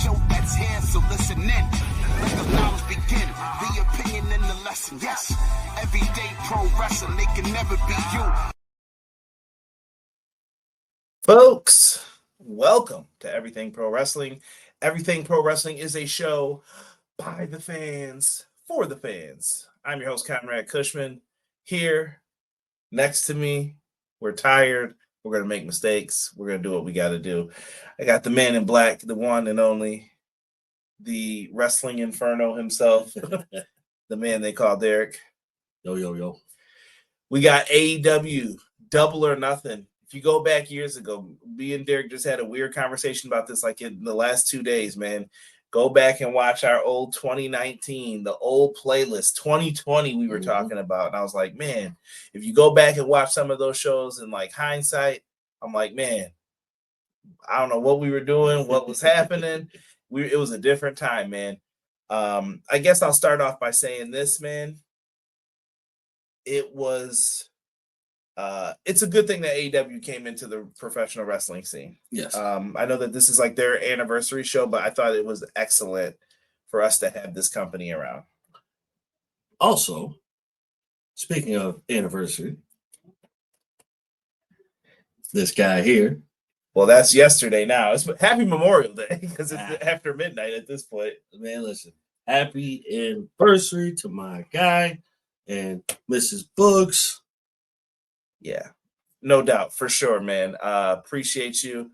show that's here, so listen in. Let the knowledge begin, the opinion and the lesson. Yes, everyday pro wrestling, they can never be you. Folks, welcome to Everything Pro Wrestling. Everything Pro Wrestling is a show by the fans, for the fans. I'm your host, Conrad Cushman. Here, next to me, we're tired. We're going to make mistakes. We're going to do what we got to do. I got the man in black, the one and only, the wrestling inferno himself, the man they call Derek. Yo. We got AEW Double or Nothing. If you go back years ago, me and Derek just had a weird conversation about this like in the last 2 days, man. Go back and watch our old 2019, the old playlist, 2020 we were talking about. And I was like, man, if you go back and watch some of those shows in like hindsight, I'm like, man, I don't know what we were doing, what was happening. It was a different time, man. I guess I'll start off by saying this, man. It was... it's a good thing that AEW came into the professional wrestling scene. Yes. I know that this is like their anniversary show, but I thought it was excellent for us to have this company around. Also, speaking of anniversary, this guy here. Well, that's yesterday now. It's Happy Memorial Day because it's after midnight at this point. Man, listen. Happy anniversary to my guy and Mrs. Books. Yeah, no doubt, for sure, man. Appreciate you.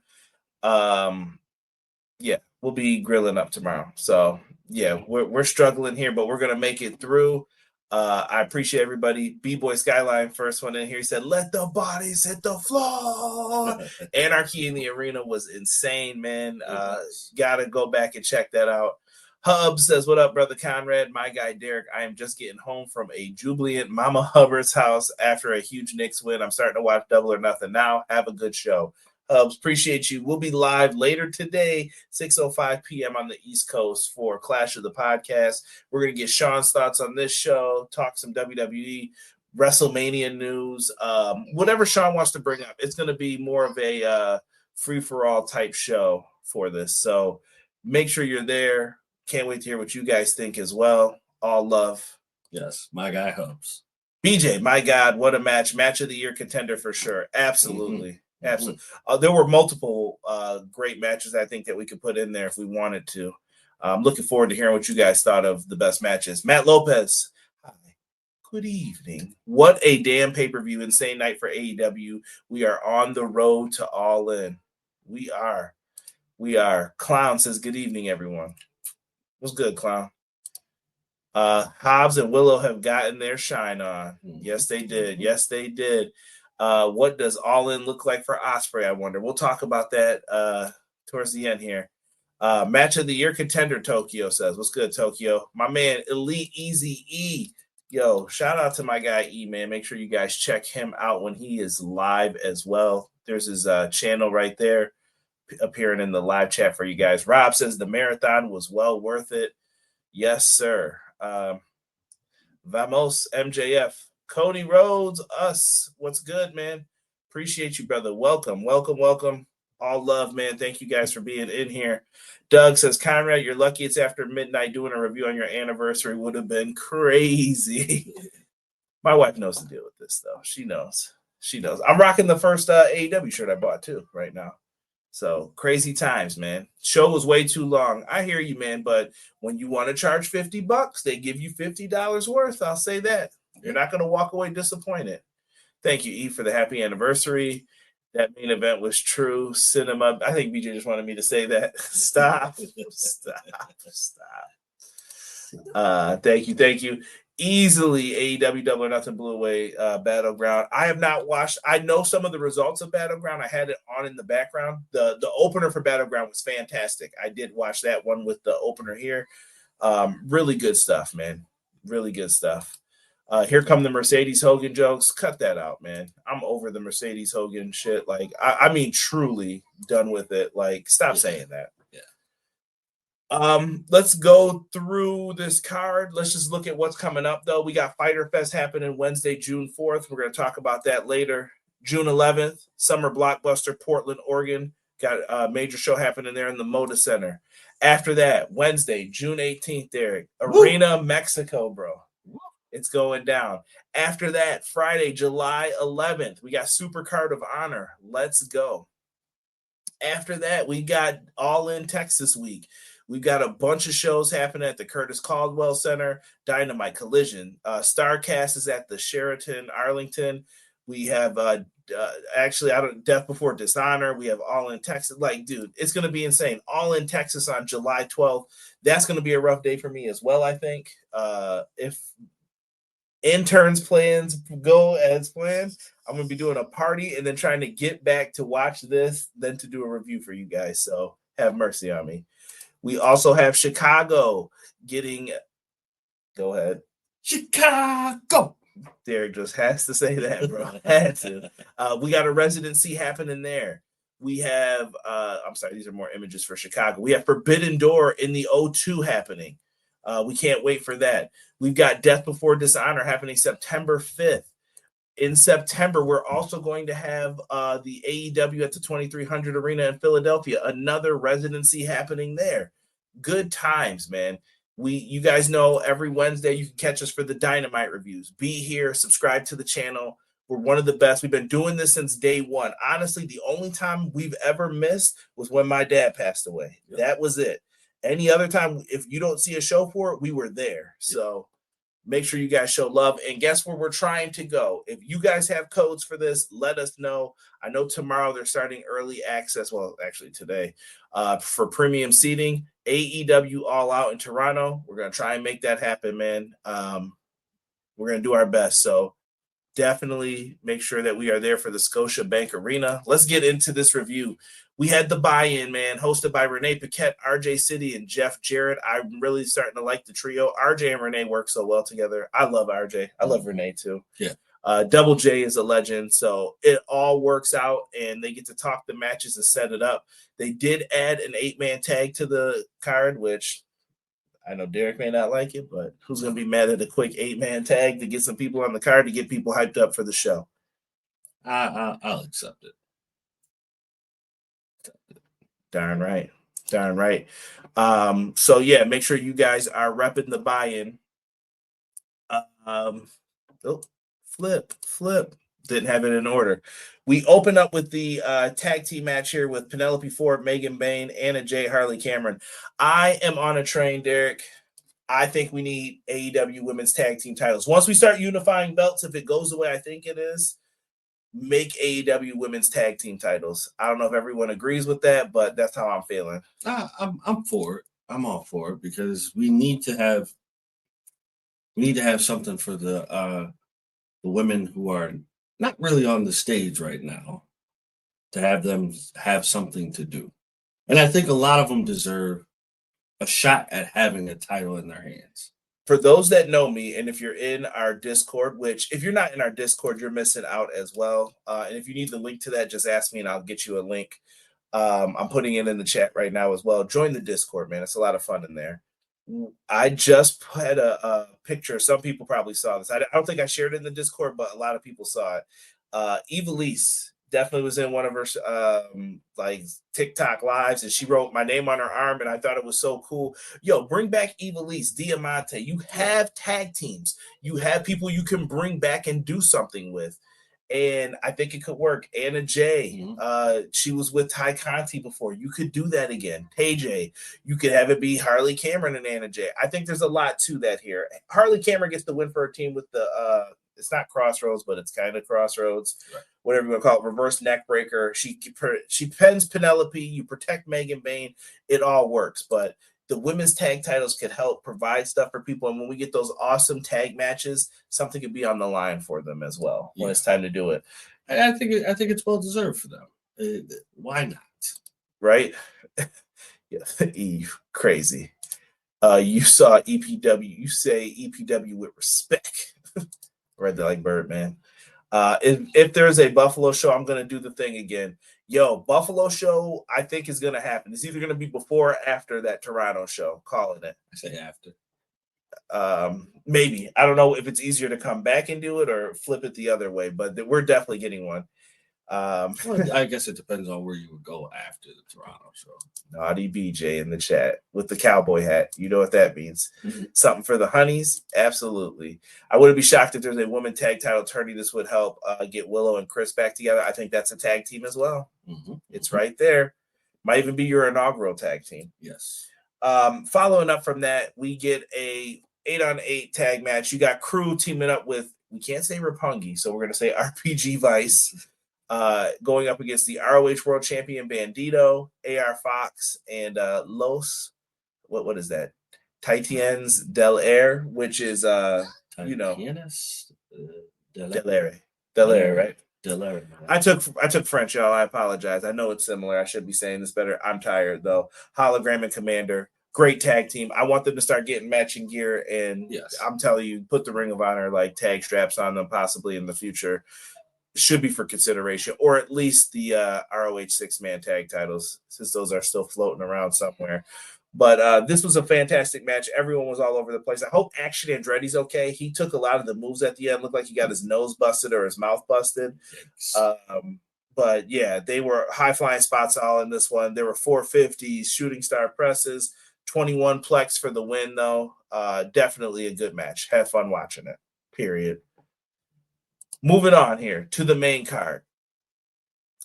Yeah, we'll be grilling up tomorrow. So yeah, we're struggling here, but we're gonna make it through. I appreciate everybody. B-Boy Skyline, first one in here, he said, "Let the bodies hit the floor." Anarchy in the Arena was insane, man. Gotta go back and check that out. Hub says, "What up, brother Conrad? My guy Derek, I am just getting home from a jubilant Mama Hubbard's house after a huge Knicks win. I'm starting to watch Double or Nothing now. Have a good show." Hubs, appreciate you. We'll be live later today, 6:05 p.m. on the East Coast for Clash of the Podcast. We're going to get Sean's thoughts on this show, talk some WWE, WrestleMania news, whatever Sean wants to bring up. It's going to be more of a free-for-all type show for this. So make sure you're there. Can't wait to hear what you guys think as well. All love. Yes, my guy Hubs. BJ, my God, what a match. Match of the year contender for sure. Absolutely. Absolutely. There were multiple great matches I think that we could put in there if we wanted to. I'm looking forward to hearing what you guys thought of the best matches. Matt Lopez, hi. Good evening. What a damn pay-per-view. Insane night for AEW. We are on the road to All In. We are. Clown says, good evening, everyone. What's good, Clown? Hobbs and Willow have gotten their shine on. Yes, they did. What does All In look like for Ospreay, I wonder? We'll talk about that towards the end here. Match of the year contender, Tokyo says. What's good, Tokyo? My man, Elite Easy E. Yo, shout out to my guy E, man. Make sure you guys check him out when he is live as well. There's his channel right there appearing in the live chat for you guys. Rob says the marathon was well worth it. Yes, sir. Vamos MJF. Cody Rhodes, us. What's good, man? Appreciate you, brother. Welcome. All love, man. Thank you guys for being in here. Doug says, Conrad, you're lucky it's after midnight. Doing a review on your anniversary would have been crazy. My wife knows to deal with this, though. She knows. I'm rocking the first AEW shirt I bought, too, right now. So crazy times, man. Show was way too long. I hear you, man. But when you want to charge $50, they give you $50 worth. I'll say that. You're not going to walk away disappointed. Thank you, E, for the happy anniversary. That main event was true cinema. I think BJ just wanted me to say that. Stop. Thank you. Easily AEW Double or Nothing blew away Battleground. I have not watched. I know some of the results of Battleground. I had it on in the background. The opener for Battleground was fantastic. I did watch that one with the opener here. Really good stuff, man. Really good stuff. Here come the Mercedes Hogan jokes. Cut that out, man. I'm over the Mercedes Hogan shit. Like, I mean, truly done with it. Like, stop saying that. Let's go through this card. Let's just look at what's coming up, though. We got Fyter Fest happening Wednesday, June 4th. We're going to talk about that later. June 11th, Summer Blockbuster, Portland, Oregon. Got a major show happening there in the Moda Center. After that, Wednesday, June 18th, Derek, Arena Mexico, bro. It's going down. After that, Friday, July 11th, we got Supercard of Honor. Let's go. After that, we got All In Texas Week. We've got a bunch of shows happening at the Curtis Caldwell Center, Dynamite Collision. Starcast is at the Sheraton Arlington. We have actually Death Before Dishonor. We have All In Texas. Like, dude, it's going to be insane. All In Texas on July 12th. That's going to be a rough day for me as well, I think. If interns plans go as planned, I'm going to be doing a party and then trying to get back to watch this, then to do a review for you guys. So have mercy on me. We also have Chicago getting, go ahead. Chicago. Derek just has to say that, bro. Had to. We got a residency happening there. We have, I'm sorry, these are more images for Chicago. We have Forbidden Door in the O2 happening. We can't wait for that. We've got Death Before Dishonor happening September 5th. In September, we're also going to have the AEW at the 2300 Arena in Philadelphia, another residency happening there. Good times, man. You guys know every Wednesday you can catch us for the Dynamite reviews. Be here, subscribe to the channel. We're one of the best. We've been doing this since day one. Honestly, the only time we've ever missed was when my dad passed away. Yep. That was it. Any other time, if you don't see a show for it, we were there. Yep. So make sure you guys show love. And guess where we're trying to go? If you guys have codes for this, let us know. I know tomorrow they're starting early access. Well, actually today, for premium seating. AEW All Out in Toronto. We're going to try and make that happen, man. We're going to do our best. So definitely make sure that we are there for the Scotiabank Arena. Let's get into this review. We had the buy-in, man, hosted by Renee Paquette, RJ City, and Jeff Jarrett. I'm really starting to like the trio. RJ and Renee work so well together. I love RJ. I love Renee, too. Yeah. Double J is a legend, so it all works out, and they get to talk the matches and set it up. They did add an 8-man tag to the card, which I know Derek may not like it, but who's going to be mad at a quick 8-man tag to get some people on the card to get people hyped up for the show? I'll accept it. Darn right. Darn right. So, yeah, make sure you guys are repping the buy-in. Flip. Didn't have it in order. We open up with the tag team match here with Penelope Ford, Megan Bayne, Anna Jay, Harley Cameron. I am on a train, Derek. I think we need AEW women's tag team titles. Once we start unifying belts, if it goes the way I think it is, make AEW women's tag team titles. I don't know if everyone agrees with that, but that's how I'm feeling. I'm for it. I'm all for it because we need to have something for the women who are not really on the stage right now, to have them have something to do. And I think a lot of them deserve a shot at having a title in their hands. For those that know me, and if you're in our Discord, which if you're not in our Discord, you're missing out as well. And if you need the link to that, just ask me and I'll get you a link. I'm putting it in the chat right now as well. Join the Discord, man. It's a lot of fun in there. I just put a picture. Some people probably saw this. I don't think I shared it in the Discord, but a lot of people saw it. Evilise definitely was in one of her like TikTok lives, and she wrote my name on her arm, and I thought it was so cool. Yo, bring back Evilise, Diamante. You have tag teams. You have people you can bring back and do something with. And I think it could work. Anna Jay, she was with Ty Conti before. You could do that again. Tay J, you could have it be Harley Cameron and Anna Jay. I think there's a lot to that here. Harley Cameron gets the win for her team with the, it's not Crossroads, but it's kind of Crossroads, right. Whatever you want to call it, reverse neck breaker. She pins Penelope. You protect Megan Bayne. It all works. But the women's tag titles could help provide stuff for people. And when we get those awesome tag matches, something could be on the line for them as well when it's time to do it. I think it's well deserved for them. Why not? Right? Yeah, Eve, crazy. You saw EPW. You say EPW with respect. Read that like Birdman. If there's a Buffalo show, I'm going to do the thing again. Yo, Buffalo show, I think is going to happen. It's either going to be before or after that Toronto show. Calling it. I say after. Maybe. I don't know if it's easier to come back and do it or flip it the other way, but we're definitely getting one. Well, I guess it depends on where you would go after the Toronto show. Naughty BJ in the chat with the cowboy hat. You know what that means. Something for the honeys? Absolutely. I wouldn't be shocked if there's a women tag title tourney. This would help get Willow and Chris back together. I think that's a tag team as well. It's right there. Might even be your inaugural tag team. Yes. Following up from that, we get a 8-on-8 tag match. You got Crew teaming up with, we can't say Roppongi, so we're going to say RPG Vice. Going up against the ROH World Champion Bandito, AR Fox, and Los. What is that? Titans Del Air, which is Titans Del Air, right? Del Air. I took French, y'all. I apologize. I know it's similar. I should be saying this better. I'm tired though. Hologram and Commander, great tag team. I want them to start getting matching gear, and yes. I'm telling you, put the Ring of Honor like tag straps on them possibly in the future. Should be for consideration, or at least the ROH 6-man tag titles, since those are still floating around somewhere. But this was a fantastic match. Everyone was all over the place. I hope Action Andretti's okay. He took a lot of the moves at the end. Looked like he got his nose busted or his mouth busted. But yeah, they were high-flying spots all in this one. There were 450s, shooting star presses, 21 plex for the win, though. Definitely a good match. Had fun watching it, period. Moving on here to the main card.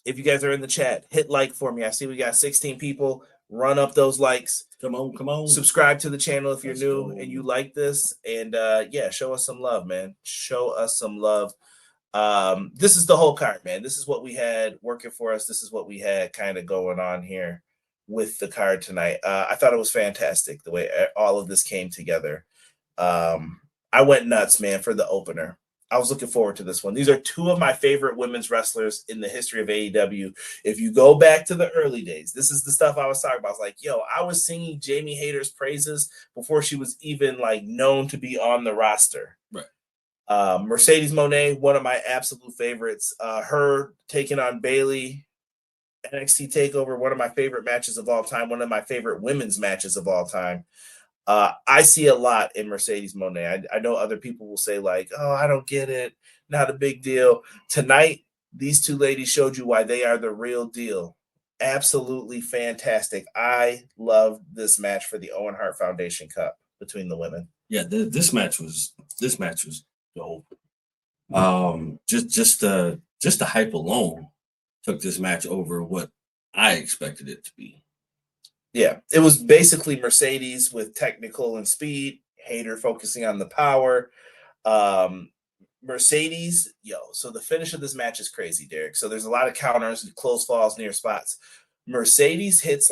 If you guys are in the chat, hit like for me. I see we got 16 people. Run up those likes. Come on. Subscribe to the channel if you're new and you like this. And show us some love, man. Show us some love. This is the whole card, man. This is what we had working for us. This is what we had kind of going on here with the card tonight. I thought it was fantastic the way all of this came together. I went nuts, man, for the opener. I was looking forward to this one. These are two of my favorite women's wrestlers in the history of AEW. If you go back to the early days, this is the stuff I was talking about. I was like, I was singing Jamie Hayter's praises before she was even like known to be on the roster. Right. Mercedes Moné, one of my absolute favorites. Her taking on Bayley, NXT TakeOver, one of my favorite matches of all time. One of my favorite women's matches of all time. I see a lot in Mercedes Moné. I know other people will say like, oh, I don't get it. Not a big deal. Tonight, these two ladies showed you why they are the real deal. Absolutely fantastic. I love this match for the Owen Hart Foundation Cup between the women. Yeah, this match was dope. Just the hype alone took this match over what I expected it to be. Yeah, it was basically Mercedes with technical and speed, Hayter focusing on the power. Mercedes, so the finish of this match is crazy, Derek. So there's a lot of counters, close falls near spots. Mercedes hits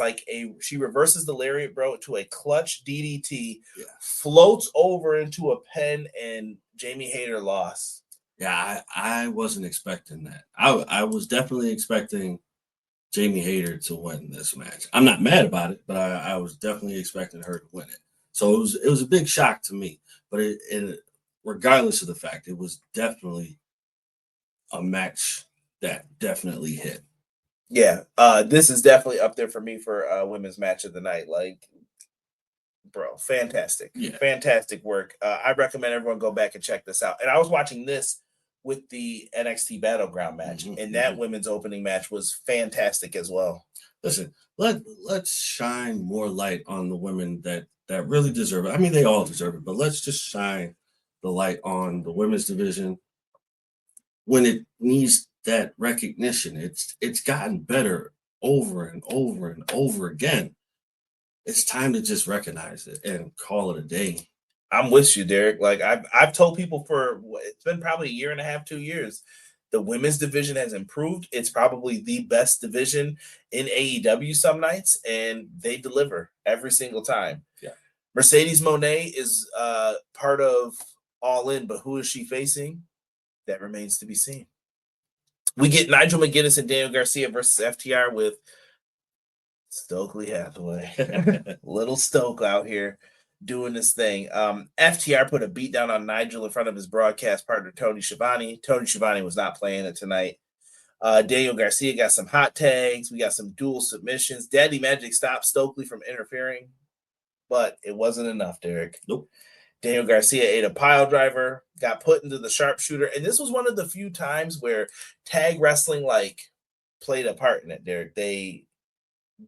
she reverses the lariat bro to a clutch DDT, floats over into a pen, and Jamie Hayter lost. Yeah, I wasn't expecting that. I was definitely expecting Jamie Hayter to win this match. I'm not mad about it, but I was definitely expecting her to win it. So it was a big shock to me. But it regardless of the fact, it was definitely a match that definitely hit. Yeah, this is definitely up there for me for women's match of the night. Like, bro, fantastic. Yeah. Fantastic work. I recommend everyone go back and check this out. And I was watching this with the NXT Battleground match, and that women's opening match was fantastic as well. Listen, let's shine more light on the women that really deserve it. I mean, they all deserve it, but let's just shine the light on the women's division when it needs that recognition. It's gotten better over and over and over again. It's time to just recognize it and call it a day. I'm with you, Derek. Like I've told people it's been probably a year and a half, 2 years. The women's division has improved. It's probably the best division in AEW some nights, and they deliver every single time. Yeah. Mercedes Moné is part of All In, but who is she facing? That remains to be seen. We get Nigel McGuinness and Daniel Garcia versus FTR with Stokely Hathaway. Little Stoke out here doing this thing. FTR put a beat down on Nigel in front of his broadcast partner, Tony Schiavone. Tony Schiavone was not playing it tonight. Daniel Garcia got some hot tags. We got some dual submissions. Daddy Magic stopped Stokely from interfering, but it wasn't enough, Derek. Nope. Daniel Garcia ate a pile driver, got put into the sharpshooter, and this was one of the few times where tag wrestling played a part in it. They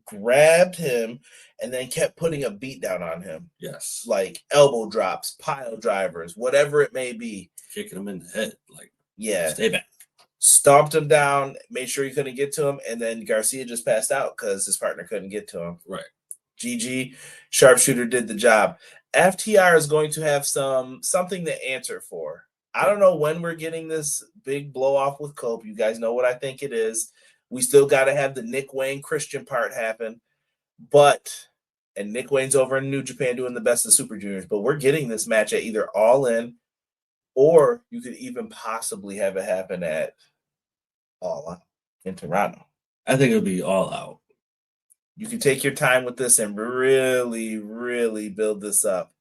grabbed him and then kept putting a beat down on him. Yes. Like elbow drops, pile drivers, whatever it may be. Kicking him in the head. Stay back. Stomped him down, made sure he couldn't get to him, and then Garcia just passed out because his partner couldn't get to him. Right. GG, sharpshooter did the job. FTR is going to have something to answer for. I don't know when we're getting this big blow off with Cope. You guys know what I think it is. We still got to have the Nick Wayne Christian part happen. And Nick Wayne's over in New Japan doing the best of Super Juniors, but we're getting this match at either All In, or you could even possibly have it happen at All Out in Toronto. I think it'll be All Out. You can take your time with this and really, really build this up.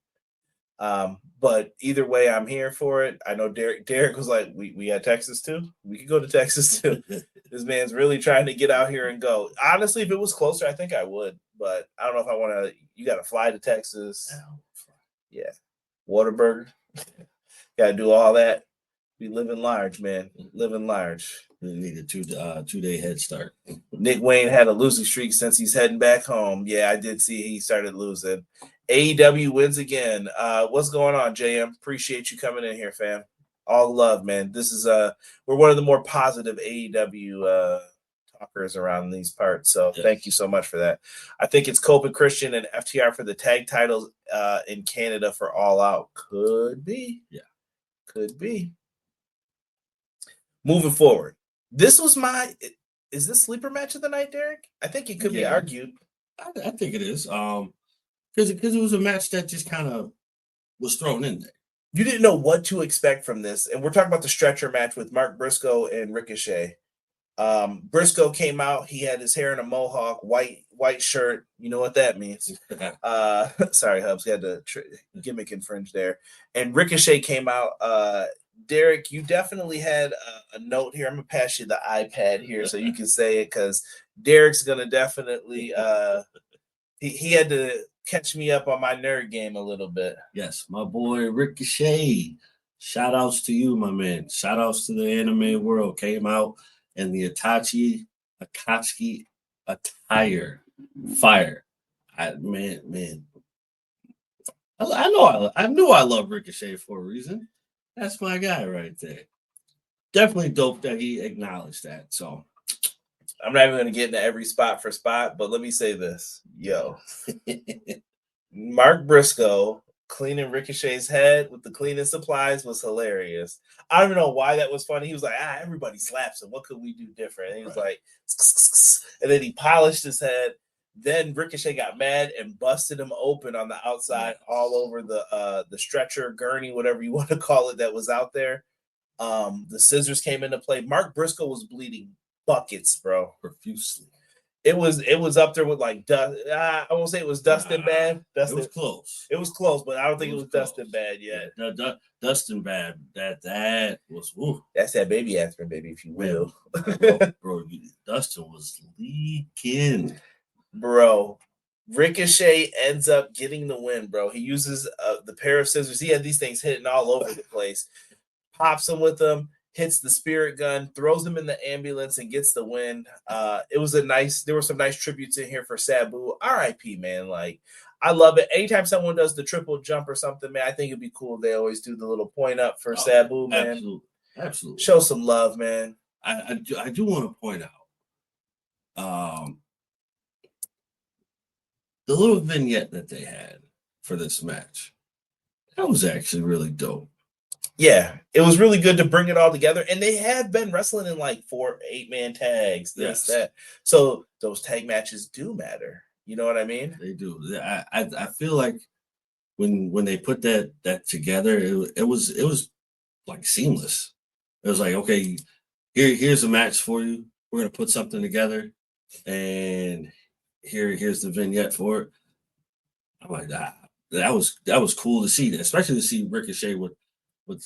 But either way, I'm here for it. I know Derek was like, we got Texas too? We could go to Texas too. This man's really trying to get out here and go. Honestly, if it was closer, I think I would. But I don't know if I want to. You got to fly to Texas. Yeah. Whataburger. Got to do all that. We living large, man. Living large. We need a 2-day head start. Nick Wayne had a losing streak since he's heading back home. Yeah, I did see he started losing. AEW wins again. What's going on, JM? Appreciate you coming in here, fam. All love, man. This is we're one of the more positive AEW talkers around these parts. So Thank you so much for that. I think it's Cope and Christian and FTR for the tag titles in Canada for All Out. Could be. Yeah. Could be. Moving forward. This was is this sleeper match of the night, Derek? I think it could be argued. I think it is. Because it was a match that just kind of was thrown in there. You didn't know what to expect from this. And we're talking about the stretcher match with Mark Briscoe and Ricochet. Briscoe came out. He had his hair in a mohawk, white shirt. You know what that means. Sorry, Hubs. He had the gimmick infringe there. And Ricochet came out. Derek, you definitely had a note here. I'm going to pass you the iPad here so you can say it, because Derek's going to definitely he had to catch me up on my nerd game a little bit. Yes, my boy Ricochet. Shout outs to you, my man. Shout outs to the anime world. Came out in the Akatsuki attire. Fire. I knew I love Ricochet for a reason. That's my guy right there. Definitely dope that he acknowledged that. So I'm not even going to get into every spot for spot, but let me say this. Yo, Mark Briscoe cleaning Ricochet's head with the cleaning supplies was hilarious. I don't even know why that was funny. He was like, everybody slaps him. What could we do different? And he was like, and then he polished his head. Then Ricochet got mad and busted him open on the outside, all over the stretcher, gurney, whatever you want to call it, that was out there. The scissors came into play. Mark Briscoe was bleeding buckets, bro, profusely. It was up there with like dust. I won't say it was Dustin bad. It was close. It was close, but I don't think it was Dustin bad yet. Dustin bad. That was. Woo. That's that baby aspirin, baby, if you will. bro, Dustin was leaking. Bro, Ricochet ends up getting the win, bro. He uses the pair of scissors. He had these things hitting all over the place. Pops them with them, hits the spirit gun, throws them in the ambulance, and gets the win. There were some nice tributes in here for Sabu. R.I.P., man. Like, I love it. Anytime someone does the triple jump or something, man, I think it'd be cool. They always do the little point up for Sabu, man. Absolutely. Show some love, man. I do want to point out the little vignette that they had for this match. That was actually really dope. Yeah, it was really good to bring it all together. And they have been wrestling in like 8-man tags, that. So those tag matches do matter. You know what I mean? They do. I feel like when they put that together, it was like seamless. It was like, okay, here's a match for you. We're gonna put something together, and here's the vignette for it. I'm like, that was cool to see, especially to see Ricochet with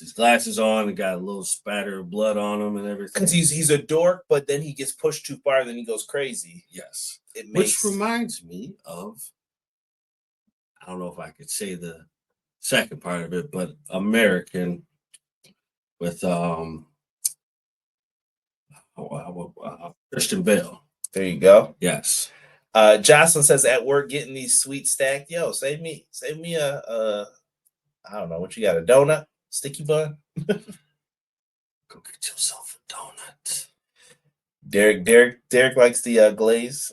his glasses on and got a little spatter of blood on him and everything. Because he's a dork, but then he gets pushed too far, then he goes crazy. Yes. Which reminds me of, I don't know if I could say the second part of it, but American with Christian Bale. There you go. Yes. Jocelyn says at work getting these sweets stacked. Yo, save me a I don't know what you got, a donut, sticky bun. Go get yourself a donut. Derek likes the glaze.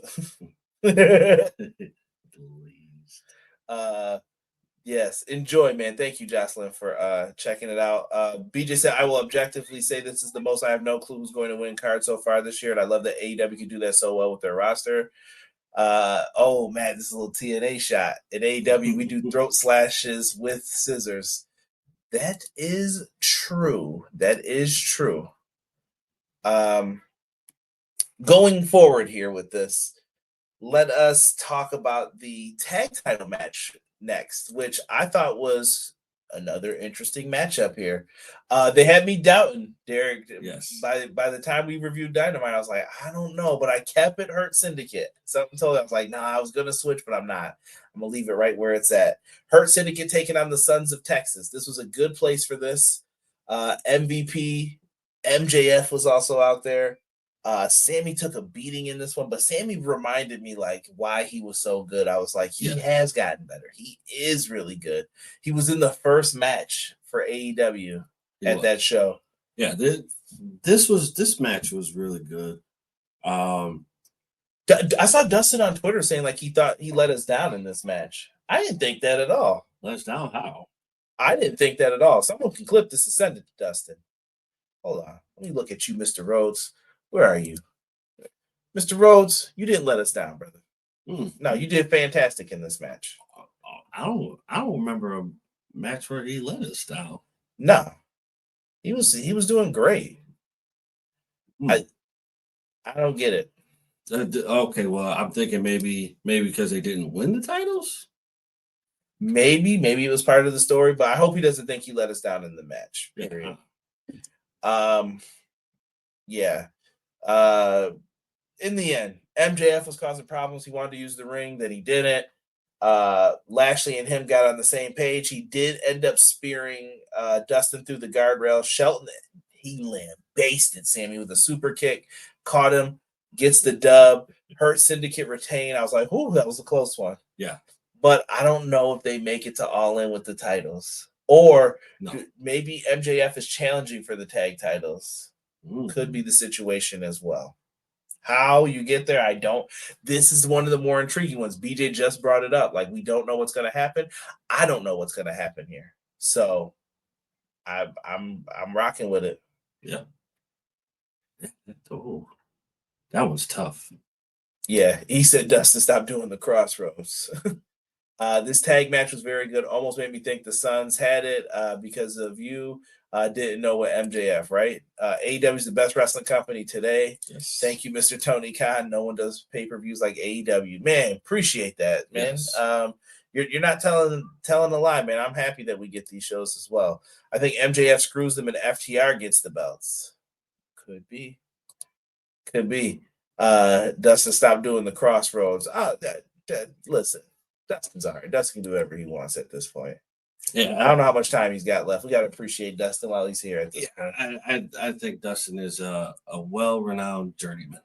Yes, enjoy, man. Thank you, Jocelyn, for checking it out. BJ said, I will objectively say this is the most. I have no clue who's going to win card so far this year, and I love that AEW can do that so well with their roster. Oh man, this is a little TNA shot. At AEW, we do throat slashes with scissors. That is true. That is true. Going forward here with this, let us talk about the tag title match next, which I thought was another interesting matchup here. They had me doubting, Derek. Yes. By the time we reviewed Dynamite, I was like, I don't know, but I kept it Hurt Syndicate. Something told me I was like, nah, I was gonna switch, but I'm not. I'm gonna leave it right where it's at. Hurt Syndicate taking on the Sons of Texas. This was a good place for this. MVP MJF was also out there. Sammy took a beating in this one, but Sammy reminded me like why he was so good. I was like, he has gotten better. He is really good. He was in the first match for AEW at that show. Yeah, this match was really good. I saw Dustin on Twitter saying like he thought he let us down in this match. I didn't think that at all. Let us down? How? I didn't think that at all. Someone can clip this and send it to Dustin. Hold on. Let me look at you, Mr. Rhodes. Where are you? Mr. Rhodes, you didn't let us down, brother. No, you did fantastic in this match. I don't remember a match where he let us down. No. He was doing great. I don't get it. Okay, well, I'm thinking maybe because they didn't win the titles. Maybe it was part of the story, but I hope he doesn't think he let us down in the match. Period. Yeah. In the end, MJF was causing problems. He wanted to use the ring, then he didn't. Lashley and him got on the same page. He did end up spearing Dustin through the guardrail. Shelton, he lambasted Sammy with a super kick, caught him, gets the dub. Hurt Syndicate retain. I was like, "Ooh, that was a close one." Yeah, but I don't know if they make it to All In with the titles, or maybe MJF is challenging for the tag titles. Could be the situation as well. How you get there, I don't. This is one of the more intriguing ones. BJ just brought it up. Like, we don't know what's going to happen. I don't know what's going to happen here. So I'm rocking with it. Yeah. Oh, that was tough. Yeah, he said Dustin stop doing the crossroads. This tag match was very good. Almost made me think the Suns had it because of you. Didn't know what MJF, right? AEW is the best wrestling company today. Yes. Thank you, Mr. Tony Khan. No one does pay-per-views like AEW. Man, appreciate that, man. Yes. You're not telling a lie, man. I'm happy that we get these shows as well. I think MJF screws them and FTR gets the belts. Could be. Dustin, stop doing the crossroads. Listen, Dustin's all right. Dustin can do whatever he wants at this point. Yeah, I don't know how much time he's got left. We got to appreciate Dustin while he's here at this point. I think Dustin is a well-renowned journeyman.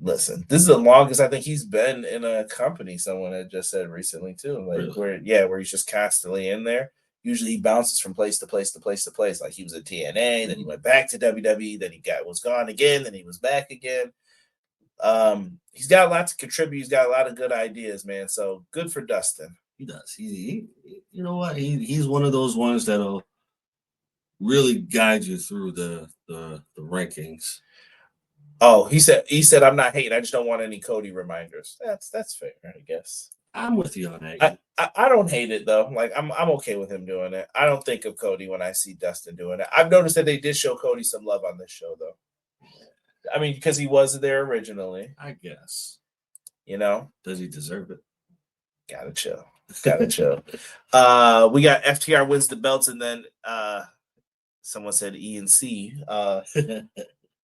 Listen, this is the longest I think he's been in a company. Someone had just said recently too, like really? where he's just constantly in there. Usually he bounces from place to place to place to place. Like he was at TNA, then he went back to WWE, then he was gone again, then he was back again. He's got a lot to contribute. He's got a lot of good ideas, man. So good for Dustin. He does. He you know what? He's one of those ones that'll really guide you through the rankings. Oh, he said I'm not hating. I just don't want any Cody reminders. That's fair, I guess. I'm with you on that. I don't hate it though. Like I'm okay with him doing it. I don't think of Cody when I see Dustin doing it. I've noticed that they did show Cody some love on this show though. I mean, because he was there originally. I guess. You know? Does he deserve it? Gotta chill. We got FTR wins the belts, and then someone said ENC.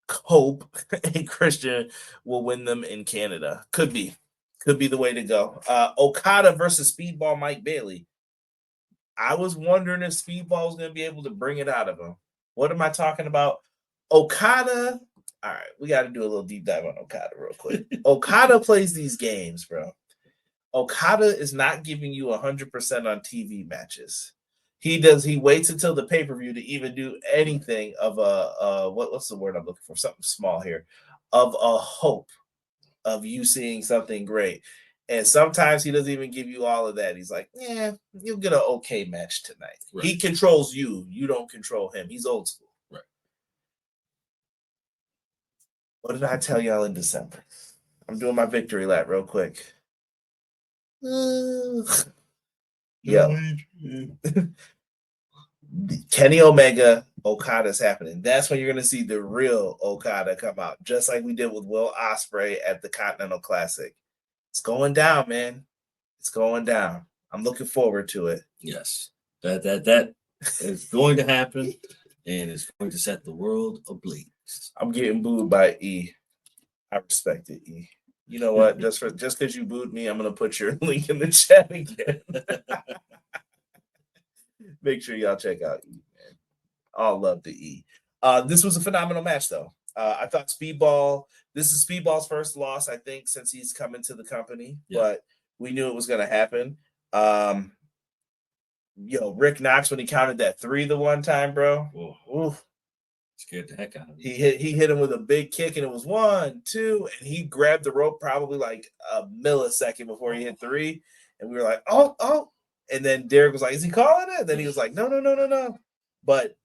Hope and Christian will win them in Canada. Could be the way to go. Okada versus Speedball Mike Bailey. I was wondering if Speedball was going to be able to bring it out of him. What am I talking about? Okada. All right, we got to do a little deep dive on Okada real quick. Okada plays these games, bro. Okada is not giving you 100% on TV matches. He waits until the pay-per-view to even do anything of what's the word I'm looking for? Something small here. Of a hope of you seeing something great. And sometimes he doesn't even give you all of that. He's like, yeah, you'll get an okay match tonight. Right. He controls you. You don't control him. He's old school. Right. What did I tell y'all in December? I'm doing my victory lap real quick. Yo. Kenny Omega, Okada's happening. That's when you're going to see the real Okada come out, just like we did with Will Ospreay at the Continental Classic. It's going down, man. It's going down. I'm looking forward to it. Yes, that is going to happen, and it's going to set the world ablaze. I'm getting booed by E. I respect it, E. You know what? Just because you booed me, I'm going to put your link in the chat again. Make sure y'all check out E, man. All love to E. This was a phenomenal match, though. I thought this is Speedball's first loss, I think, since he's come into the company, but we knew it was going to happen. Rick Knox, when he counted that 3 the one time, bro. Oof. Scared the heck out of him. He hit him with a big kick, and it was 1, 2, and he grabbed the rope probably like a millisecond before he hit 3, and we were like, oh. And then Derek was like, is he calling it? And then he was like, no. But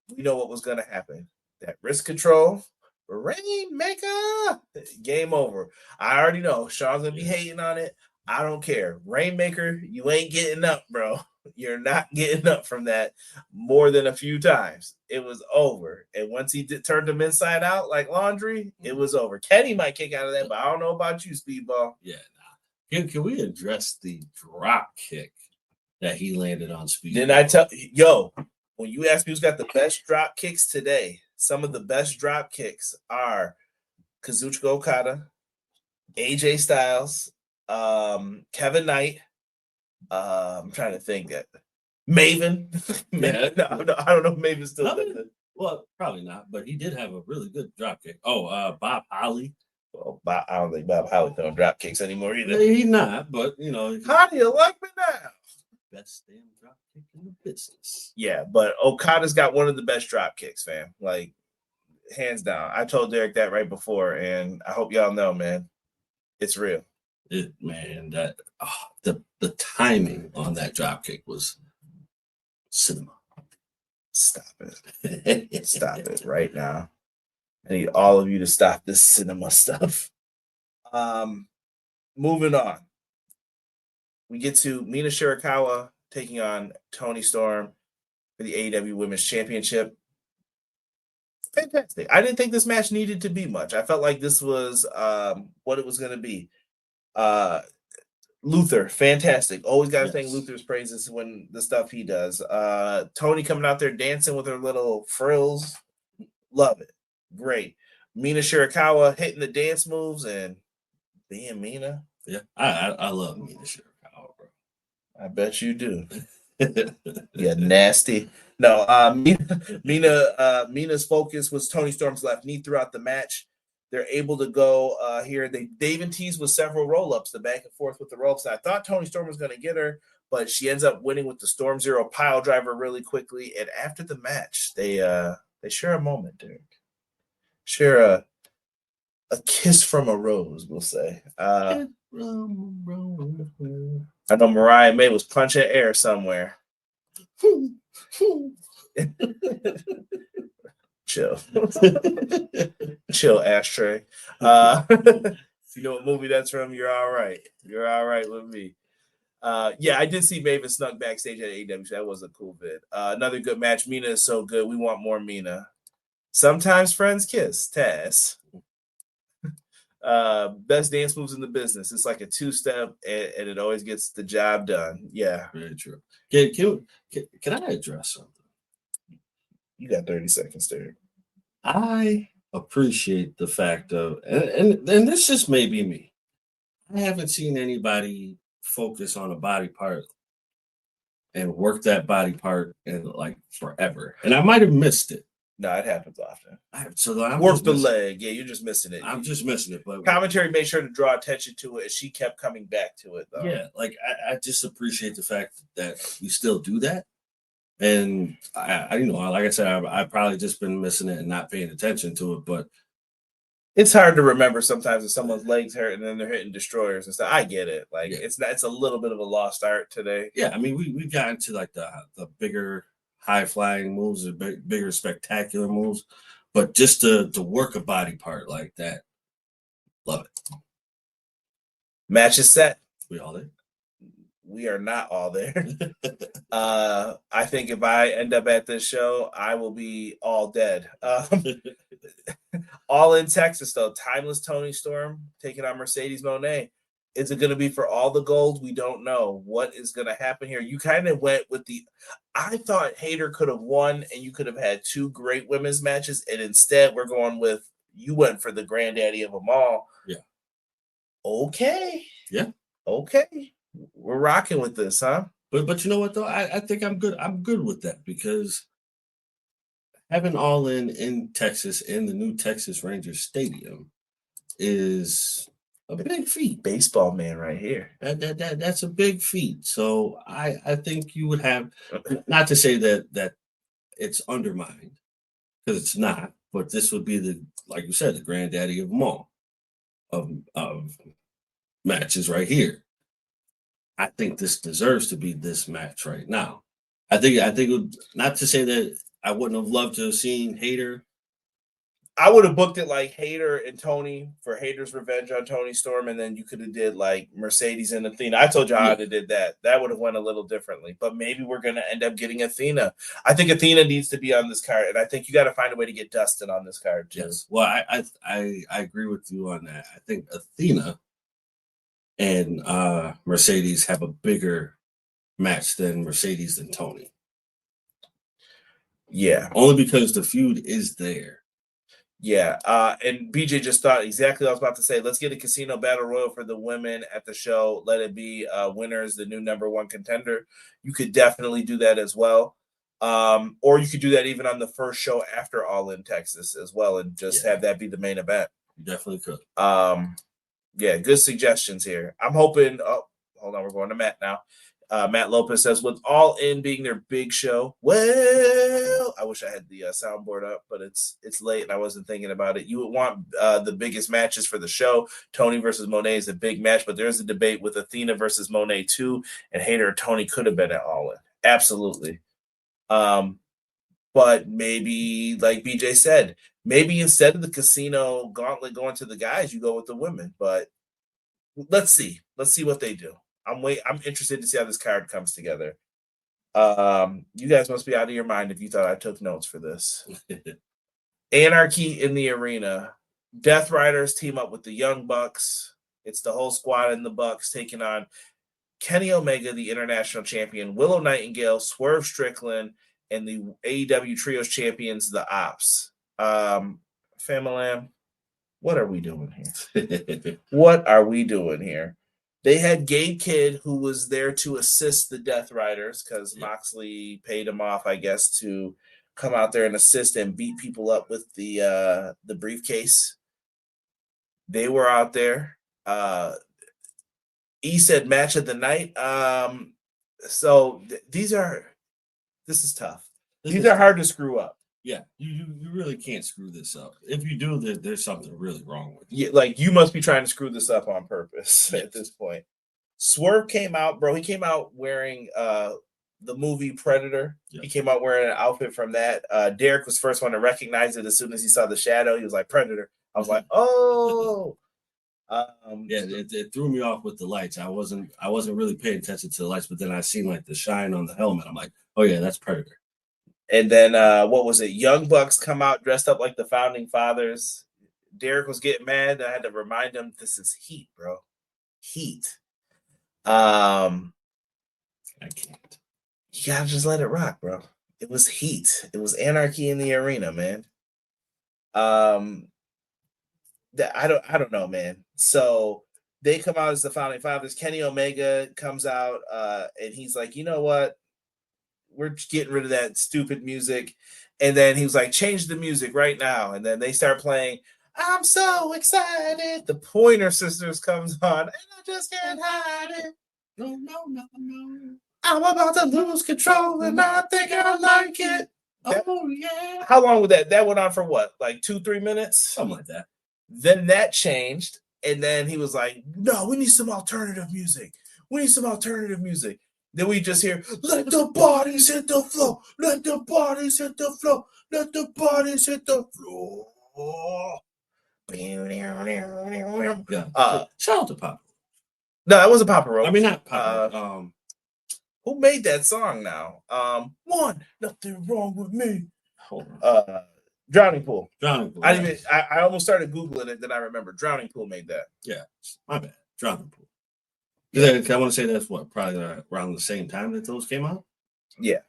we know what was going to happen. That wrist control, Rainmaker, game over. I already know. Sean's going to be hating on it. I don't care. Rainmaker, you ain't getting up, bro. You're not getting up from that more than a few times. It was over. And once he turned him inside out like laundry, it was over. Kenny might kick out of that, but I don't know about you, Speedball. Yeah. Can we address the drop kick that he landed on Speed? Didn't I tell you, when you ask me who's got the best drop kicks today, some of the best drop kicks are Kazuchika Okada, AJ Styles, Kevin Knight. I'm trying to think that Maven. Yeah. No, I don't know if Maven's still there. Well, probably not, but he did have a really good drop kick. Bob Holly. Well, I don't think Bob Holly throwing drop kicks anymore either. He's not, but how do you like me now? Best damn drop kick in the business. Yeah, but Okada's got one of the best drop kicks, fam. Like, hands down. I told Derek that right before, and I hope y'all know, man, it's real. The timing on that drop kick was cinema. Stop it. Stop it right now. I need all of you to stop this cinema stuff. Moving on. We get to Mina Shirakawa taking on Toni Storm for the AEW Women's Championship. Fantastic. I didn't think this match needed to be much. I felt like this was what it was going to be. Luther, fantastic. Always got to sing Luther's praises when the stuff he does. Toni coming out there dancing with her little frills. Love it. Great. Mina Shirakawa hitting the dance moves and being Mina. Yeah, I love Mina Shirakawa, bro. I bet you do. Yeah, nasty. No, Mina's focus was Toni Storm's left knee throughout the match. They're able to go here. They even teased with several roll-ups, the back and forth with the ropes. And I thought Toni Storm was going to get her, but she ends up winning with the Storm Zero pile driver really quickly. And after the match, they share a moment, Derek. Share a kiss from a rose, we'll say. I know Mariah May was punching air somewhere. Chill. Chill, ashtray. If you know what movie that's from, you're all right. You're all right with me. Yeah, I did see Maven snuck backstage at AEW. That was a cool vid. Another good match. Mina is so good. We want more Mina. Sometimes friends kiss. Taz. Best dance moves in the business. It's like a 2-step, and it always gets the job done. Yeah. Very true. Can I address something? You got 30 seconds there. I appreciate the fact of, and this just may be me. I haven't seen anybody focus on a body part and work that body part and like forever. And I might have missed it. No, it happens often. So I'm Work just the missing, leg. Yeah, you're just missing it. I'm just missing it. But Commentary made sure to draw attention to it, and she kept coming back to it, though. yeah, like I just appreciate the fact that we still do that. And I like I said, I've probably just been missing it and not paying attention to it. But It's hard to remember sometimes if someone's legs hurt and then they're hitting destroyers and stuff. I get it. Like Yeah. it's a little bit of a lost art today. yeah, I mean, we got into like the bigger high flying moves, the bigger spectacular moves, but just to work a body part like that, love it. Match is set. We all there. We are not all there. I think if I end up at this show, I will be all dead. All in Texas, though. Timeless Tony Storm taking on Mercedes Moné. Is it going to be for all the gold? We don't know. What is going to happen here? You kind of went with I thought Hayter could have won and you could have had two great women's matches. And instead, we're going with, you went for the granddaddy of them all. Yeah. Okay. Yeah. Okay. We're rocking with this, huh? But you know what though? I think I'm good. I'm good with that because having All in Texas in the new Texas Rangers Stadium is a big feat. Baseball man right here. That's a big feat. So I think you would have, not to say that it's undermined, because it's not, but this would be like you said, the granddaddy of them all of matches right here. I think this deserves to be this match right now. I think it would, not to say that I wouldn't have loved to have seen Hayter. I would have booked it like Hayter and Tony for Hayter's revenge on Tony Storm, and then you could have did like Mercedes and Athena. I told you how to did that. That would have went a little differently, but maybe we're going to end up getting Athena. I think Athena needs to be on this card, and I think you got to find a way to get Dustin on this card too. Yes. Well, I agree with you on that. I think Athena and Mercedes have a bigger match than Mercedes and Tony. Yeah. Only because the feud is there. Yeah. And BJ just thought exactly what I was about to say. Let's get a casino battle royal for the women at the show. Let it be winners, the new number one contender. You could definitely do that as well. Or you could do that even on the first show after All in Texas as well, and just have that be the main event. You definitely could. Yeah, good suggestions here. I'm hoping. Oh, hold on, we're going to Matt now. Matt Lopez says, with All In being their big show, well, I wish I had the soundboard up, but it's late and I wasn't thinking about it. You would want the biggest matches for the show. Tony versus Moné is a big match, but there's a debate with Athena versus Moné too, and Hayter or Tony could have been at All In. Absolutely. But maybe, like BJ said, maybe instead of the casino gauntlet going to the guys, you go with the women. But let's see. Let's see what they do. I'm interested to see how this card comes together. You guys must be out of your mind if you thought I took notes for this. Anarchy in the arena. Death Riders team up with the Young Bucks. It's the whole squad in the Bucks taking on Kenny Omega, the international champion, Willow Nightingale, Swerve Strickland, and the AEW Trios champions, the Ops. Famalam, what are we doing here? What are we doing here? They had Gabe Kidd, who was there to assist the Death Riders because Moxley paid him off, I guess, to come out there and assist and beat people up with the briefcase. They were out there. E said match of the night. This is tough. These are hard to screw up. Yeah, you really can't screw this up. If you do, there's something really wrong with you. Yeah, like you must be trying to screw this up on purpose at this point. Swerve came out, bro. He came out wearing the movie Predator. He came out wearing an outfit from that. Derek was the first one to recognize it as soon as he saw the shadow. He was like, Predator. I was like, oh. It threw me off with the lights. I wasn't really paying attention to the lights, but then I seen like the shine on the helmet. I'm like, oh yeah, that's Predator. And then what was it? Young Bucks come out dressed up like the Founding Fathers. Derek was getting mad. I had to remind him, this is heat, bro. Heat. I can't. You gotta just let it rock, bro. It was heat. It was anarchy in the arena, man. I don't know, man. So they come out as the Founding Fathers. Kenny Omega comes out and he's like, you know what? we're getting rid of that stupid music. And then he was like, change the music right now. And then they start playing, I'm so excited. The Pointer Sisters comes on, and I just can't hide it. No, no, no, no. I'm about to lose control, and I think I like it. Oh, yeah. How long was that? That went on for what? Like 2-3 minutes? Something like that. Then that changed. And then he was like, no, we need some alternative music. We need some alternative music. Then we just hear, let the bodies hit the floor. Let the bodies hit the floor. Let the bodies hit the floor. Yeah. Shout out to Papa. No, that wasn't Papa Roach. I mean, not Papa. Who made that song now? Nothing wrong with me. Hold on. Drowning Pool. Drowning Pool. I almost started Googling it, then I remember Drowning Pool made that. Yeah, my bad. Drowning Pool. Yeah. I want to say that's what, probably around the same time that those came out? Yeah.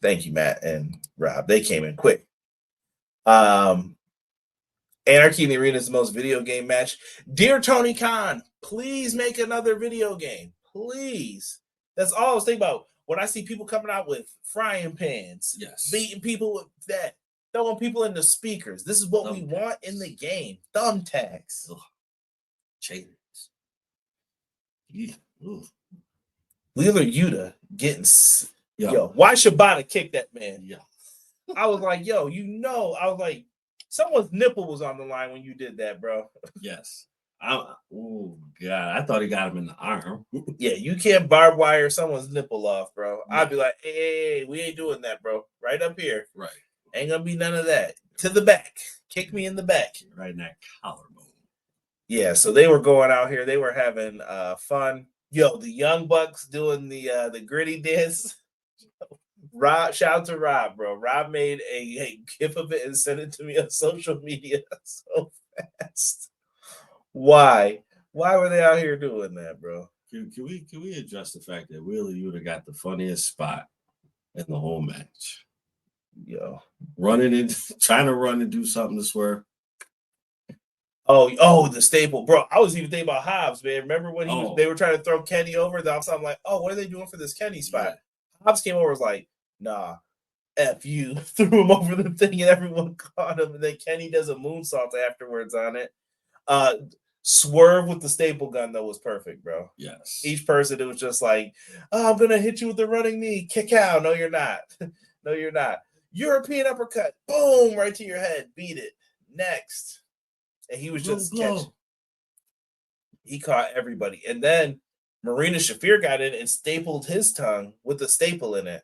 Thank you, Matt and Rob. They came in quick. Anarchy in the Arena is the most video game match. Dear Tony Khan, please make another video game. Please. That's all I was thinking about. When I see people coming out with frying pans, yes, beating people with that, throwing people into speakers. This is what we want in the game. Thumbtacks. Chains. Yeah. Wheeler Yuta getting... Yo, why Shibata kick that man? Yeah. I was like, I was like, someone's nipple was on the line when you did that, bro. Yes. Oh, God. I thought he got him in the arm. Yeah, you can't barbed wire someone's nipple off, bro. No. I'd be like, hey, we ain't doing that, bro. Right up here. Right. Ain't gonna be none of that. To the back. Kick me in the back. Right in that collarbone. Yeah, so they were going out here. They were having fun. Yo, the Young Bucks doing the gritty dance. Rob, shout out to Rob, bro. Rob made a gif of it and sent it to me on social media so fast. Why were they out here doing that, bro? Can we address the fact that Wheeler Yuta got the funniest spot in the whole match? Yo, trying to run and do something to Swerve. Oh, the staple, bro. I was even thinking about Hobbs, man. Remember when they were trying to throw Kenny over? Then I'm like, oh, what are they doing for this Kenny spot? Yeah. Hobbs came over, was like, nah, F you. Threw him over the thing and everyone caught him. And then Kenny does a moonsault afterwards on it. Swerve with the staple gun, though, was perfect, bro. Yes. Each person, it was just like, oh, I'm going to hit you with the running knee. Kick out. No, you're not. No, you're not. European uppercut. Boom, right to your head. Beat it. Next. And he was just catching. He caught everybody. And then Marina Shafir got in and stapled his tongue with a staple in it.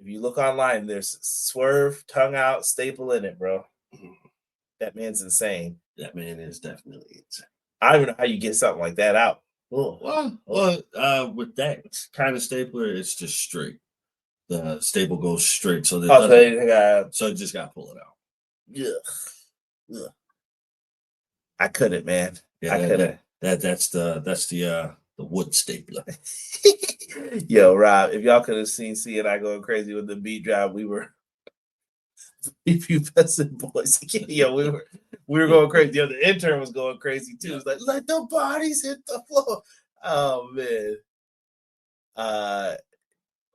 If you look online, there's Swerve, tongue out, staple in it, bro. That man's insane. That man is definitely insane. I don't even know how you get something like that out. Well, with that kind of stapler, it's just straight. The staple goes straight, so so it just got to pull it out. Yeah. I couldn't, man. Yeah, I couldn't. That's the wood stapler. Yo, Rob, if y'all could have seen C and I going crazy with the beat drop, we were few peasant boys. Yo, we were going crazy. Yo, the intern was going crazy too. It's like, let the bodies hit the floor. Oh man.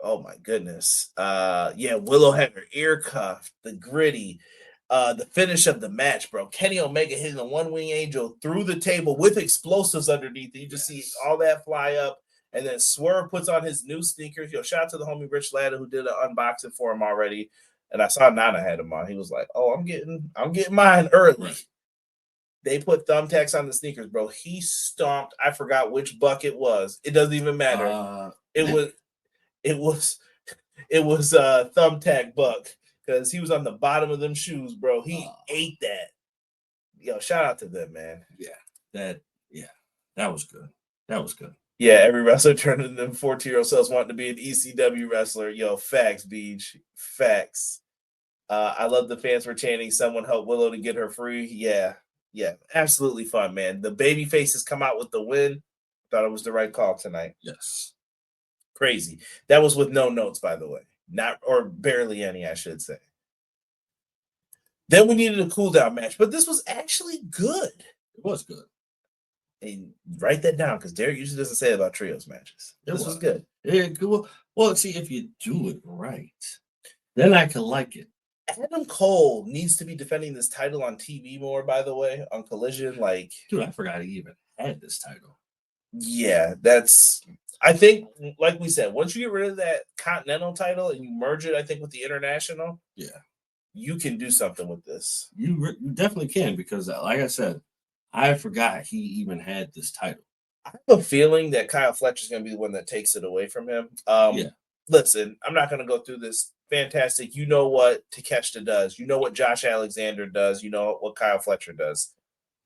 Oh my goodness. Yeah, Willow had her ear cuffed, the gritty. The finish of the match, bro. Kenny Omega hitting a one-wing angel through the table with explosives underneath. You just see all that fly up. And then Swerve puts on his new sneakers. Yo, shout out to the homie Rich Latta who did an unboxing for him already. And I saw Nana had him on. He was like, oh, I'm getting mine early. Right. They put thumbtacks on the sneakers, bro. He stomped. I forgot which buck it was. It doesn't even matter. It was Thumbtack Buck. Because he was on the bottom of them shoes, bro. He ate that. Yo, shout out to them, man. Yeah, that was good. That was good. Yeah, every wrestler turning them 14-year-old selves wanting to be an ECW wrestler. Yo, facts, Beach. Facts. I love the fans were chanting, someone help Willow to get her free. Yeah, absolutely fun, man. The baby faces come out with the win. Thought it was the right call tonight. Yes. Crazy. That was with no notes, by the way. Not, or barely any, I should say. Then we needed a cool down match, but this was actually good. It was good. And write that down because Derek usually doesn't say it about trios matches. This was good. Yeah, well, see, if you do it right, then I can like it. Adam Cole needs to be defending this title on TV more, by the way, on Collision. Like, dude, I forgot he even had this title. Yeah, I think, like we said, once you get rid of that Continental title and you merge it, I think, with the International, you can do something with this. You definitely can because, like I said, I forgot he even had this title. I have a feeling that Kyle Fletcher's going to be the one that takes it away from him. Listen, I'm not going to go through this. Fantastic. You know what Takeshita does. You know what Josh Alexander does. You know what Kyle Fletcher does.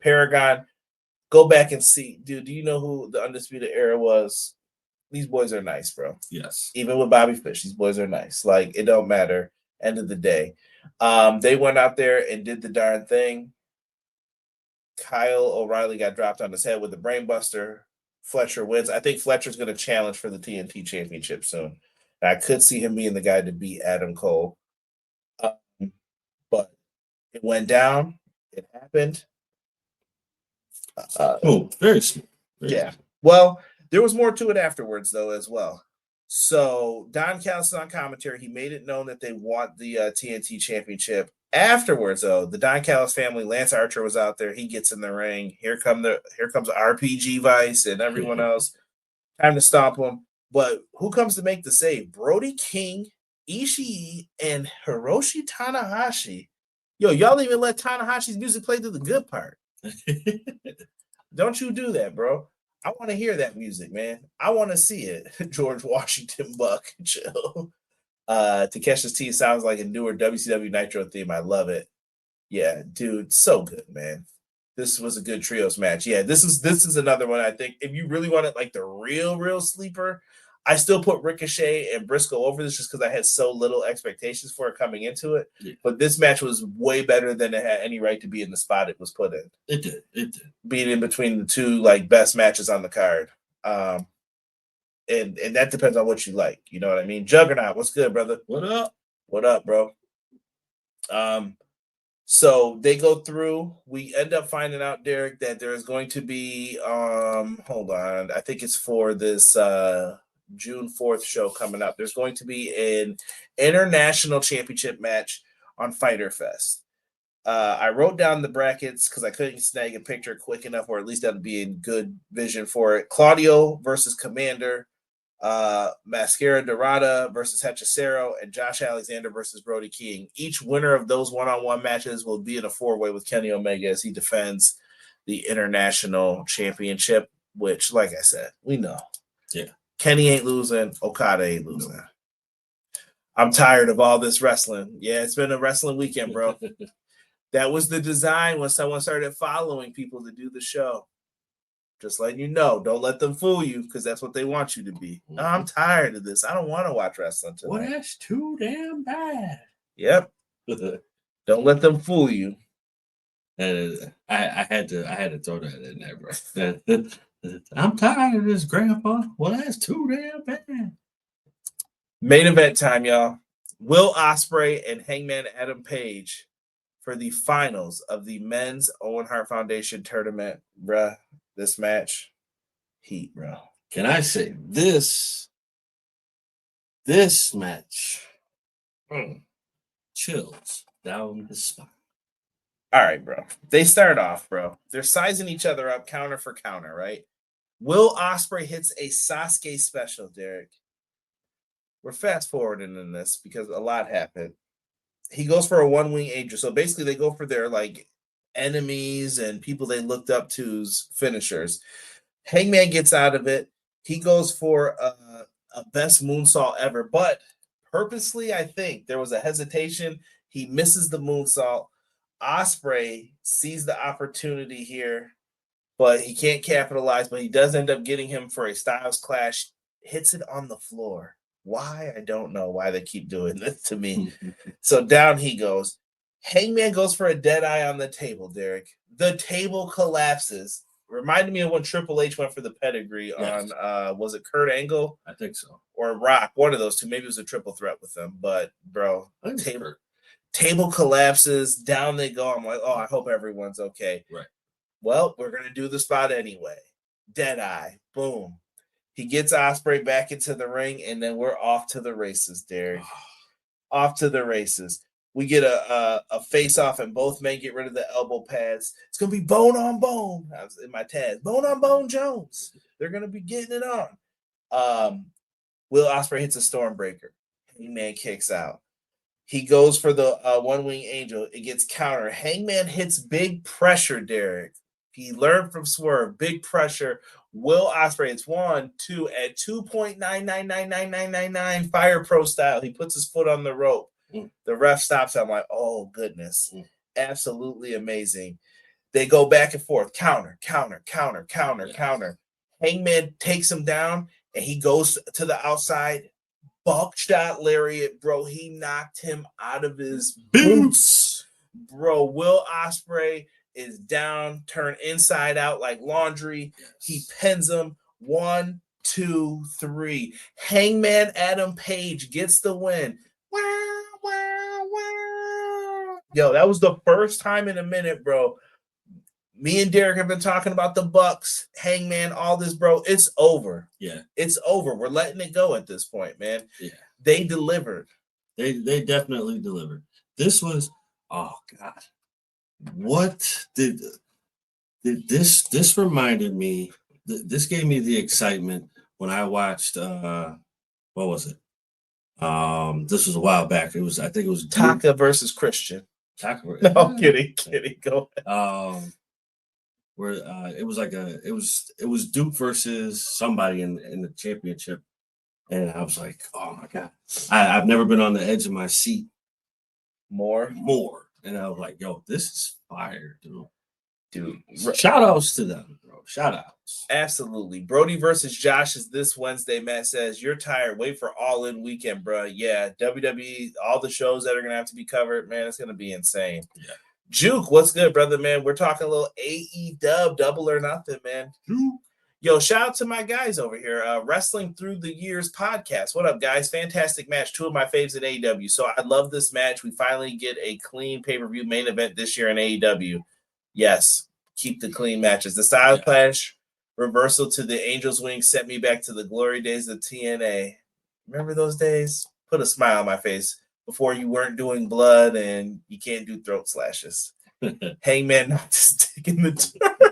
Paragon, go back and see. Dude, do you know who the Undisputed Era was? These boys are nice, bro. Yes. Even with Bobby Fish, these boys are nice. Like, it don't matter. End of the day. They went out there and did the darn thing. Kyle O'Reilly got dropped on his head with the brainbuster. Fletcher wins. I think Fletcher's going to challenge for the TNT Championship soon. And I could see him being the guy to beat Adam Cole. But it went down. It happened. Very smooth. Yeah. Well, there was more to it afterwards, though, as well. So Don Callis on commentary, he made it known that they want the TNT Championship. Afterwards, though, the Don Callis family, Lance Archer was out there. He gets in the ring. Here comes RPG Vice and everyone else. Time to stomp him. But who comes to make the save? Brody King, Ishii, and Hiroshi Tanahashi. Yo, y'all even let Tanahashi's music play to the good part. Don't you do that, bro. I want to hear that music, man. I want to see it. George Washington Buck, chill. Takesha's T sounds like a newer WCW Nitro theme. I love it. Yeah, dude, so good, man. This was a good trios match. Yeah, this is another one. I think if you really wanted like the real sleeper, I still put Ricochet and Briscoe over this just because I had so little expectations for it coming into it. Yeah. But this match was way better than it had any right to be in the spot it was put in. It did. Being in between the two like best matches on the card. And that depends on what you like. You know what I mean? Juggernaut, what's good, brother? What up? What up, bro? So they go through. We end up finding out, Derek, that there is going to be hold on. I think it's for this June 4th show coming up. There's going to be an international championship match on Fyter Fest. I wrote down the brackets because I couldn't snag a picture quick enough, or at least that would be in good vision for it. Claudio versus Commander, Mascara Dorada versus Hechicero, and Josh Alexander versus Brody King. Each winner of those one-on-one matches will be in a four-way with Kenny Omega as he defends the international championship, which, like I said, we know. Yeah. Kenny ain't losing. Okada ain't losing. No. I'm tired of all this wrestling. Yeah, it's been a wrestling weekend, bro. That was the design when someone started following people to do the show. Just letting you know, don't let them fool you because that's what they want you to be. Mm-hmm. No, I'm tired of this. I don't want to watch wrestling tonight. Well, that's too damn bad. Yep. Don't let them fool you. I had to throw that in there, bro. I'm tired of this, Grandpa. Well, that's too damn bad. Main event time, y'all. Will Ospreay and Hangman Adam Page for the finals of the Men's Owen Hart Foundation tournament, bruh. This match, heat, bro. Can I say this match chills down the spine. All right, bro. They start off, bro. They're sizing each other up counter for counter, right? Will Ospreay hits a Sasuke special, Derek. We're fast forwarding in this because a lot happened. He goes for a one-wing angel. So basically they go for their like enemies and people they looked up to's finishers. Hangman gets out of it. He goes for a best moonsault ever, but purposely, I think there was a hesitation. He misses the moonsault. Ospreay sees the opportunity here, but he can't capitalize, but he does end up getting him for a Styles Clash, hits it on the floor. Why? I don't know why they keep doing this to me. So down he goes. Hangman goes for a dead eye on the table, Derek. The table collapses. Reminded me of when Triple H went for the pedigree on, was it Kurt Angle? I think so. Or Rock, one of those two. Maybe it was a triple threat with them. But, bro, table collapses. Down they go. I'm like, oh, I hope everyone's okay. Right. Well, we're going to do the spot anyway. Deadeye. Boom. He gets Ospreay back into the ring, and then we're off to the races, Derek. Off to the races. We get a face-off, and both men get rid of the elbow pads. It's going to be bone on bone. I was in my tag. Bone on bone Jones. They're going to be getting it on. Will Ospreay hits a Stormbreaker. Hangman kicks out. He goes for the one-wing angel. It gets countered. Hangman hits big pressure, Derek. He learned from Swerve. Big pressure. Will Ospreay, it's 1, 2, at 2.9999999 Fire Pro style. He puts his foot on the rope. The ref stops. I'm like, oh, goodness. Absolutely amazing. They go back and forth. Counter. Hangman takes him down, and he goes to the outside. Buckshot lariat, bro. He knocked him out of his boots. Bro, Will Ospreay is down, turned inside out like laundry. He pins him. 1, 2, 3. Hangman Adam Page gets the win. Wow, wow, wow. Yo, that was the first time in a minute, bro. Me and Derek have been talking about the Bucks, Hangman, all this, bro. It's over. Yeah. It's over. We're letting it go at this point, man. Yeah. They delivered. They definitely delivered. This was, oh God. What did this reminded me, this gave me the excitement when I watched what was it? This was a while back. I think it was Taka versus Christian. Taka. No, kidding. Go ahead. Where it was like it was Duke versus somebody in the championship, and I was like, oh my God, I've never been on the edge of my seat more, and I was like, yo, this is fire, dude. Shout outs to them, bro. Shout outs. Absolutely. Brody versus Josh is this Wednesday. Matt says, you're tired. Wait for All In Weekend, bro. Yeah, WWE, all the shows that are gonna have to be covered, man, it's gonna be insane. Yeah. Juke, what's good, brother, man? We're talking a little AEW Double or Nothing, man. Juke. Yo, shout out to my guys over here. Wrestling Through the Years podcast. What up, guys? Fantastic match. 2 of my faves in AEW. So I love this match. We finally get a clean pay-per-view main event this year in AEW. Yes, keep the clean matches. The style clash reversal to the Angel's Wing sent me back to the glory days of TNA. Remember those days? Put a smile on my face. Before you weren't doing blood and you can't do throat slashes. Hangman knocked his dick in the turn.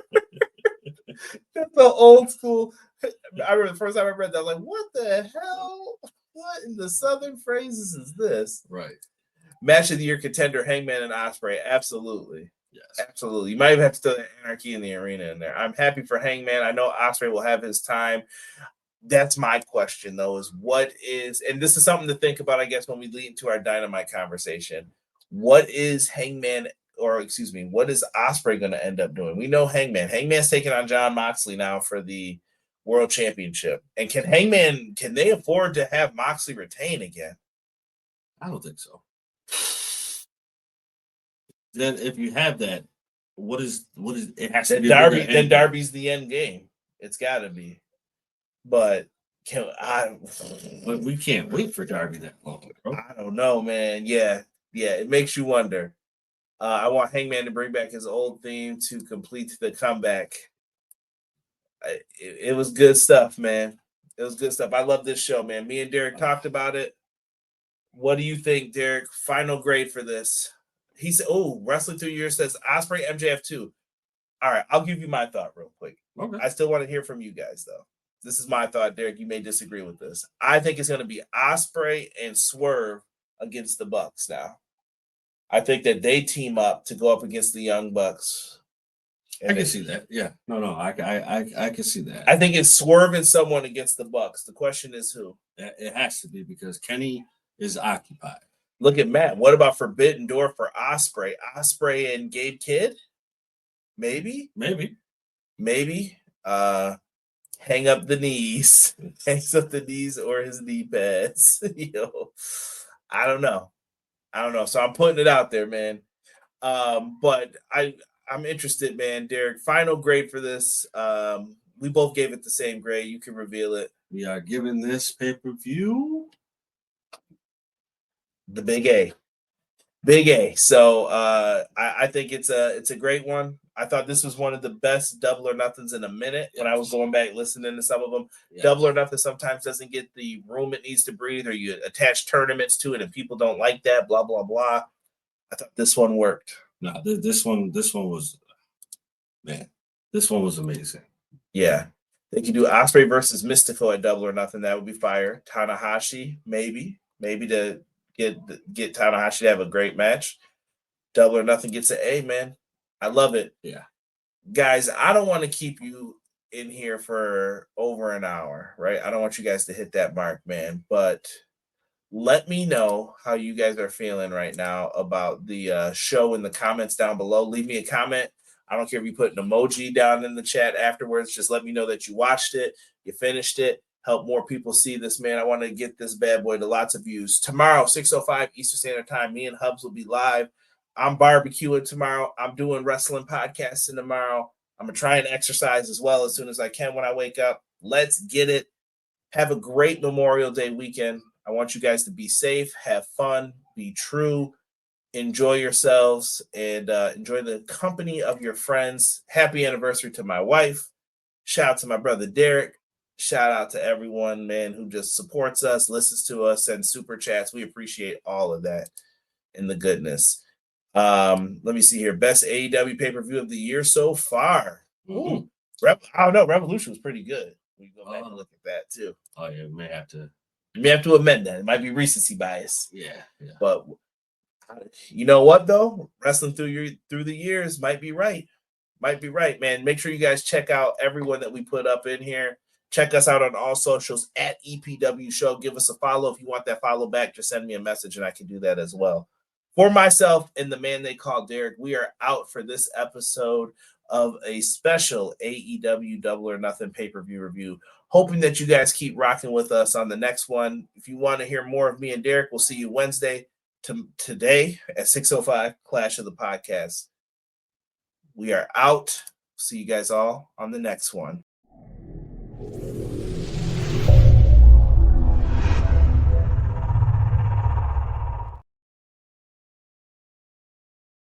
That's the old school. I remember the first time I read that, I was like, what the hell? What in the Southern phrases is this? Right. Match of the year contender, Hangman and Ospreay. Absolutely. Yes. Absolutely. You might even have to throw the Anarchy in the Arena in there. I'm happy for Hangman. I know Ospreay will have his time. That's my question, though, is what is, and this is something to think about, I guess, when we lead into our Dynamite conversation. What is Hangman, or excuse me, what is Ospreay going to end up doing? We know Hangman's taking on Jon Moxley now for the World Championship. And can they afford to have Moxley retain again? I don't think so. Then if you have that, what is it has to be Darby, then Darby's the end game. It's got to be. But But we can't wait for Darby that long, bro. I don't know, man. Yeah, it makes you wonder. I want Hangman to bring back his old theme to complete the comeback. It was good stuff, man. It was good stuff. I love this show, man. Me and Derek talked about it. What do you think, Derek? Final grade for this. He said, oh, Wrestling Through Years says Ospreay MJF 2. All right, I'll give you my thought real quick. Okay. I still want to hear from you guys, though. This is my thought, Derek. You may disagree with this. I think it's going to be Ospreay and Swerve against the Bucks now. I think that they team up to go up against the Young Bucks. I can see that. Yeah. No, I can see that. I think it's Swerve and someone against the Bucks. The question is who? It has to be because Kenny is occupied. Look at Matt. What about Forbidden Door for Ospreay? Ospreay and Gabe Kidd? Maybe. Hang up the knees. Hangs up the knees or his knee pads. I don't know. So I'm putting it out there, man. But I'm interested, man. Derek, final grade for this. We both gave it the same grade. You can reveal it. We are giving this pay-per-view the big A. Big A. So I think it's a great one. I thought this was one of the best Double or Nothings in a minute when I was going back listening to some of them. Yeah. Double or Nothing sometimes doesn't get the room it needs to breathe, or you attach tournaments to it and people don't like that, blah, blah, blah. I thought this one worked. No, this one was, man, this one was amazing. Yeah. They could do Osprey versus Mystico at Double or Nothing. That would be fire. Tanahashi, maybe to get Tanahashi to have a great match. Double or Nothing gets an A, man. I love it. Yeah. Guys, I don't want to keep you in here for over an hour, right? I don't want you guys to hit that mark, man. But let me know how you guys are feeling right now about the show in the comments down below. Leave me a comment. I don't care if you put an emoji down in the chat afterwards. Just let me know that you watched it, you finished it. Help more people see this, man. I want to get this bad boy to lots of views. Tomorrow, 6:05 Eastern Standard Time, me and Hubs will be live. I'm barbecuing tomorrow. I'm doing wrestling podcasting tomorrow. I'm going to try and exercise as well as soon as I can when I wake up. Let's get it. Have a great Memorial Day weekend. I want you guys to be safe, have fun, be true, enjoy yourselves, and enjoy the company of your friends. Happy anniversary to my wife. Shout out to my brother Derek. Shout out to everyone, man, who just supports us, listens to us, sends super chats. We appreciate all of that and the goodness. Let me see here. Best AEW pay-per-view of the year so far. Mm-hmm. I don't know. Revolution was pretty good. We go back and look at that too. Oh yeah, we may have to amend that. It might be recency bias. Yeah. But you know what though? Wrestling through the years might be right. Might be right, man. Make sure you guys check out everyone that we put up in here. Check us out on all socials at EPW Show. Give us a follow. If you want that follow back, just send me a message and I can do that as well. For myself and the man they call Derek, we are out for this episode of a special AEW Double or Nothing pay-per-view review. Hoping that you guys keep rocking with us on the next one. If you want to hear more of me and Derek, we'll see you Wednesday today at 6:05 Clash of the Podcast. We are out. See you guys all on the next one.